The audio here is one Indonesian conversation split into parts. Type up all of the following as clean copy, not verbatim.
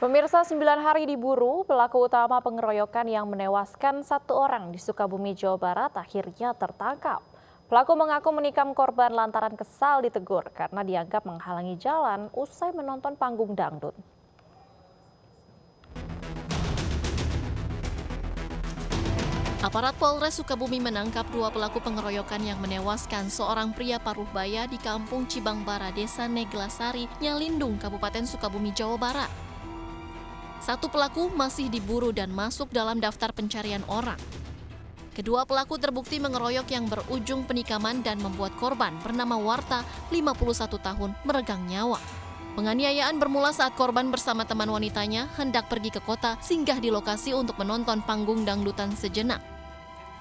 Pemirsa, 9 hari diburu, pelaku utama pengeroyokan yang menewaskan satu orang di Sukabumi, Jawa Barat akhirnya tertangkap. Pelaku mengaku menikam korban lantaran kesal ditegur karena dianggap menghalangi jalan usai menonton panggung dangdut. Aparat Polres Sukabumi menangkap dua pelaku pengeroyokan yang menewaskan seorang pria paruh baya di Kampung Cibangbara, Desa Neglasari, Nyalindung, Kabupaten Sukabumi, Jawa Barat. Satu pelaku masih diburu dan masuk dalam daftar pencarian orang. Kedua pelaku terbukti mengeroyok yang berujung penikaman dan membuat korban bernama Warta, 51 tahun, meregang nyawa. Penganiayaan bermula saat korban bersama teman wanitanya hendak pergi ke kota singgah di lokasi untuk menonton panggung dangdutan sejenak.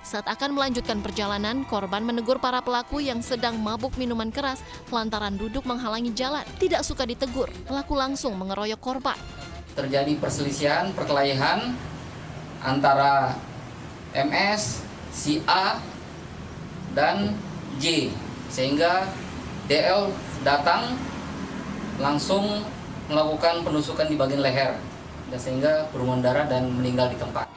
Saat akan melanjutkan perjalanan, korban menegur para pelaku yang sedang mabuk minuman keras lantaran duduk menghalangi jalan. Tidak suka ditegur, pelaku langsung mengeroyok korban. Terjadi perselisihan, perkelahian antara MS, si A, dan J, sehingga DL datang langsung melakukan penusukan di bagian leher, dan sehingga berumuran darah dan meninggal di tempat.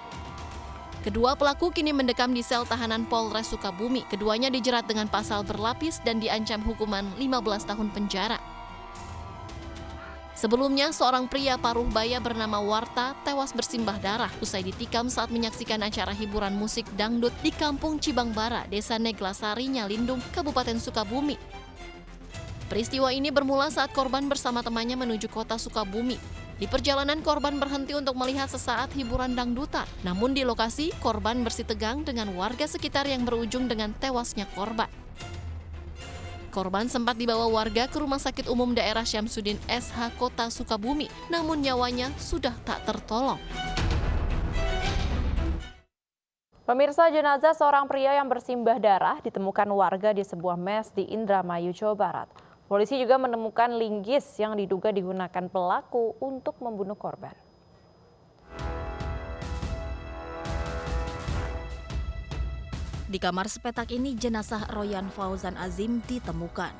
Kedua pelaku kini mendekam di sel tahanan Polres Sukabumi. Keduanya dijerat dengan pasal berlapis dan diancam hukuman 15 tahun penjara. Sebelumnya, seorang pria paruh baya bernama Warta tewas bersimbah darah usai ditikam saat menyaksikan acara hiburan musik dangdut di Kampung Cibangbara, Desa Neglasari, Nyalindung, Kabupaten Sukabumi. Peristiwa ini bermula saat korban bersama temannya menuju kota Sukabumi. Di perjalanan, korban berhenti untuk melihat sesaat hiburan dangdutan. Namun di lokasi, korban bersitegang dengan warga sekitar yang berujung dengan tewasnya korban. Korban sempat dibawa warga ke Rumah Sakit Umum Daerah Syamsuddin SH Kota Sukabumi, namun nyawanya sudah tak tertolong. Pemirsa, jenazah seorang pria yang bersimbah darah ditemukan warga di sebuah mes di Indramayu, Jawa Barat. Polisi juga menemukan linggis yang diduga digunakan pelaku untuk membunuh korban. Di kamar sepetak ini jenazah Royan Fauzan Azim ditemukan.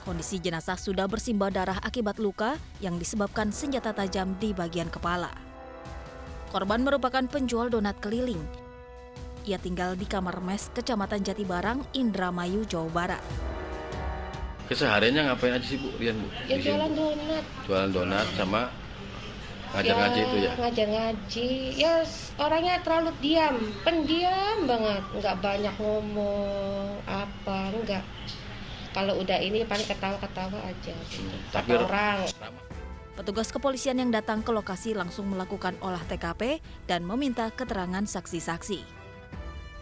Kondisi jenazah sudah bersimbah darah akibat luka yang disebabkan senjata tajam di bagian kepala. Korban merupakan penjual donat keliling. Ia tinggal di kamar mes Kecamatan Jatibarang, Indramayu, Jawa Barat. Kesehariannya ngapain aja sih Bu, Rian Bu? Ya jualan donat. Jualan donat sama ngajar ngaji itu ya? Ngajar ngaji, ya orangnya terlalu diam, pendiam banget, nggak banyak ngomong apa, enggak. Kalau udah ini paling ketawa-ketawa aja, Tapi orang. Petugas kepolisian yang datang ke lokasi langsung melakukan olah TKP dan meminta keterangan saksi-saksi.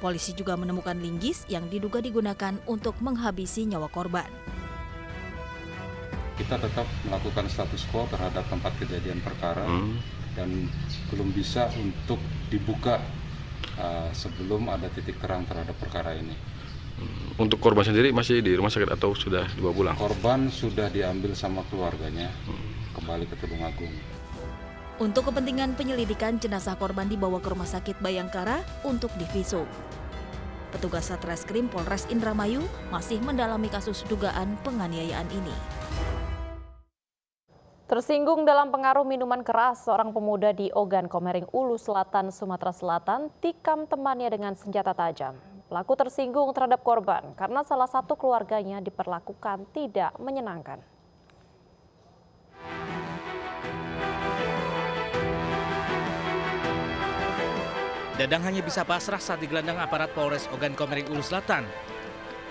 Polisi juga menemukan linggis yang diduga digunakan untuk menghabisi nyawa korban. Kita tetap melakukan status quo terhadap tempat kejadian perkara dan belum bisa untuk dibuka sebelum ada titik terang terhadap perkara ini. Untuk korban sendiri masih di rumah sakit atau sudah dibawa pulang? Korban sudah diambil sama keluarganya kembali ke Tulung Agung. Untuk kepentingan penyelidikan, jenazah korban dibawa ke Rumah Sakit Bayangkara untuk divisum. Petugas Satreskrim Polres Indramayu masih mendalami kasus dugaan penganiayaan ini. Tersinggung dalam pengaruh minuman keras, seorang pemuda di Ogan Komering Ulu Selatan, Sumatera Selatan, tikam temannya dengan senjata tajam. Pelaku tersinggung terhadap korban karena salah satu keluarganya diperlakukan tidak menyenangkan. Dadang hanya bisa pasrah saat digelandang aparat Polres Ogan Komering Ulu Selatan.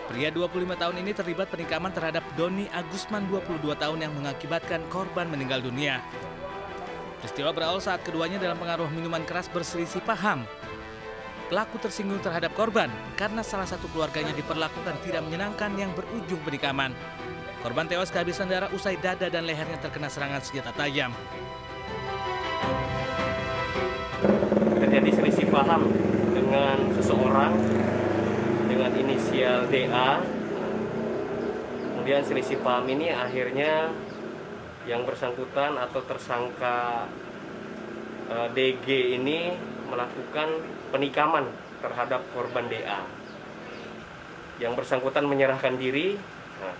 Pria 25 tahun ini terlibat penikaman terhadap Doni Agusman 22 tahun yang mengakibatkan korban meninggal dunia. Peristiwa berawal saat keduanya dalam pengaruh minuman keras berselisih paham. Pelaku tersinggung terhadap korban karena salah satu keluarganya diperlakukan tidak menyenangkan yang berujung penikaman. Korban tewas kehabisan darah usai dada dan lehernya terkena serangan senjata tajam. Terjadi selisih paham dengan seseorang dengan inisial DA. Kemudian selisih paham ini akhirnya yang bersangkutan atau tersangka DG ini melakukan penikaman terhadap korban DA. Yang bersangkutan menyerahkan diri,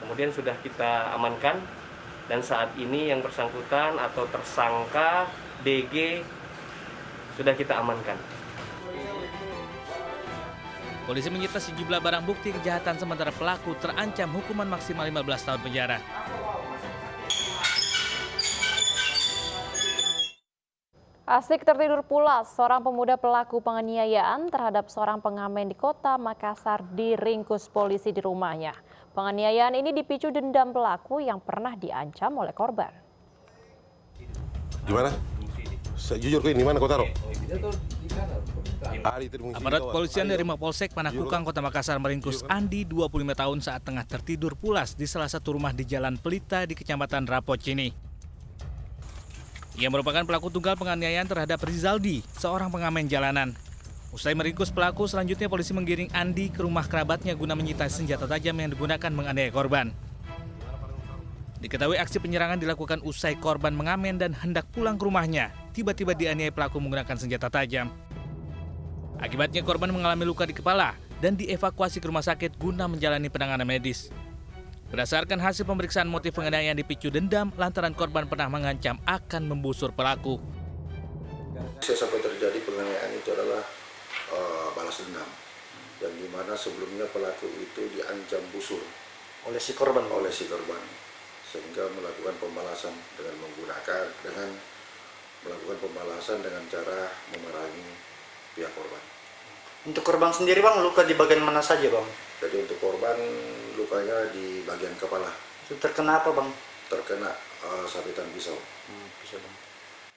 kemudian sudah kita amankan Dan saat ini yang bersangkutan atau tersangka DG sudah kita amankan. Polisi menyita sejumlah barang bukti kejahatan sementara pelaku terancam hukuman maksimal 15 tahun penjara. Asik tertidur pulas, seorang pemuda pelaku penganiayaan terhadap seorang pengamen di kota Makassar diringkus polisi di rumahnya. Penganiayaan ini dipicu dendam pelaku yang pernah diancam oleh korban. Gimana? Jujur ke ini mana kau taruh? Aparat kepolisian dari Mapolsek Panakukang, Kota Makassar meringkus Andi, 25 tahun saat tengah tertidur pulas di salah satu rumah di Jalan Pelita di Kecamatan Rapocini. Ia merupakan pelaku tunggal penganiayaan terhadap Rizaldi, seorang pengamen jalanan. Usai meringkus pelaku, selanjutnya polisi menggiring Andi ke rumah kerabatnya guna menyita senjata tajam yang digunakan menganiaya korban. Diketahui aksi penyerangan dilakukan usai korban mengamen dan hendak pulang ke rumahnya. Tiba-tiba dianiaya pelaku menggunakan senjata tajam. Akibatnya korban mengalami luka di kepala dan dievakuasi ke rumah sakit guna menjalani penanganan medis. Berdasarkan hasil pemeriksaan, motif penganiayaan dipicu dendam lantaran korban pernah mengancam akan membusur pelaku. Sampai terjadi penganiayaan itu adalah balas dendam, yang dimana sebelumnya pelaku itu diancam busur oleh si korban, sehingga melakukan pembalasan dengan cara memarahi pihak korban. Untuk korban sendiri bang, luka di bagian mana saja bang? Jadi untuk korban lukanya di bagian kepala. Itu terkena apa bang? Terkena sabetan pisau. Bisa bang.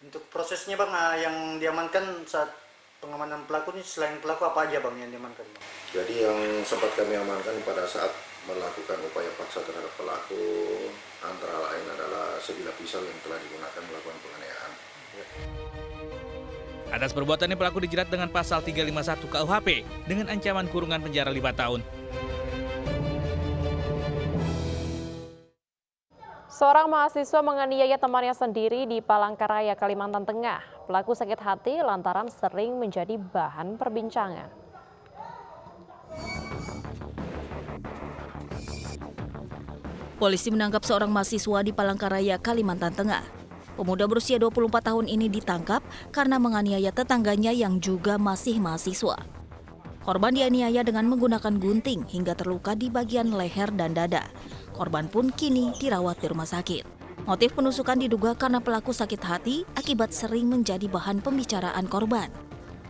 Untuk prosesnya bang, yang diamankan saat pengamanan pelaku ini selain pelaku apa aja bang yang diamankan bang? Jadi yang sempat kami amankan pada saat melakukan upaya paksa terhadap pelaku antara lain adalah sebilah pisau yang telah digunakan melakukan penganiayaan. Atas perbuatannya pelaku dijerat dengan pasal 351 KUHP dengan ancaman kurungan penjara 5 tahun. Seorang mahasiswa menganiaya temannya sendiri di Palangkaraya, Kalimantan Tengah. Pelaku sakit hati lantaran sering menjadi bahan perbincangan. Polisi menangkap seorang mahasiswa di Palangkaraya, Kalimantan Tengah. Pemuda berusia 24 tahun ini ditangkap karena menganiaya tetangganya yang juga masih mahasiswa. Korban dianiaya dengan menggunakan gunting hingga terluka di bagian leher dan dada. Korban pun kini dirawat di rumah sakit. Motif penusukan diduga karena pelaku sakit hati akibat sering menjadi bahan pembicaraan korban.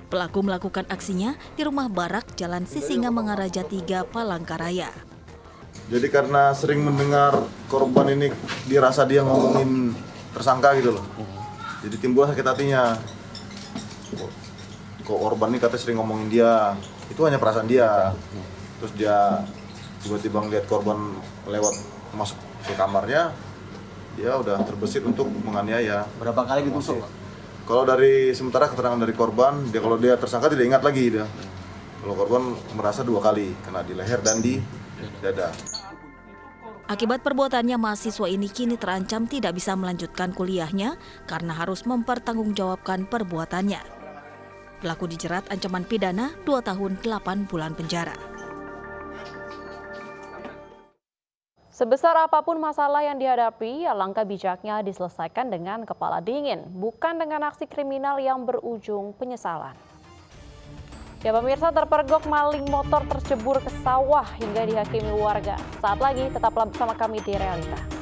Pelaku melakukan aksinya di rumah barak Jalan Sisinga Mangaraja 3, Palangkaraya. Jadi karena sering mendengar korban ini dirasa dia ngomongin tersangka gitu loh. Jadi timbul sakit hatinya. Kok korban ini katanya sering ngomongin dia. Itu hanya perasaan dia. Terus dia tiba-tiba ngeliat korban lewat masuk ke kamarnya, dia udah terbesit untuk menganiaya. Berapa kali ditusuk? Kalau dari sementara keterangan dari korban, kalau dia tersangka tidak ingat lagi dia. Kalau korban merasa 2 kali, kena di leher dan di dada. Akibat perbuatannya, mahasiswa ini kini terancam tidak bisa melanjutkan kuliahnya karena harus mempertanggungjawabkan perbuatannya. Pelaku dijerat ancaman pidana 2 tahun 8 bulan penjara. Sebesar apapun masalah yang dihadapi, alangkah bijaknya diselesaikan dengan kepala dingin, bukan dengan aksi kriminal yang berujung penyesalan. Ya pemirsa, terpergok maling motor tercebur ke sawah hingga dihakimi warga. Saat lagi tetaplah bersama kami di Realita.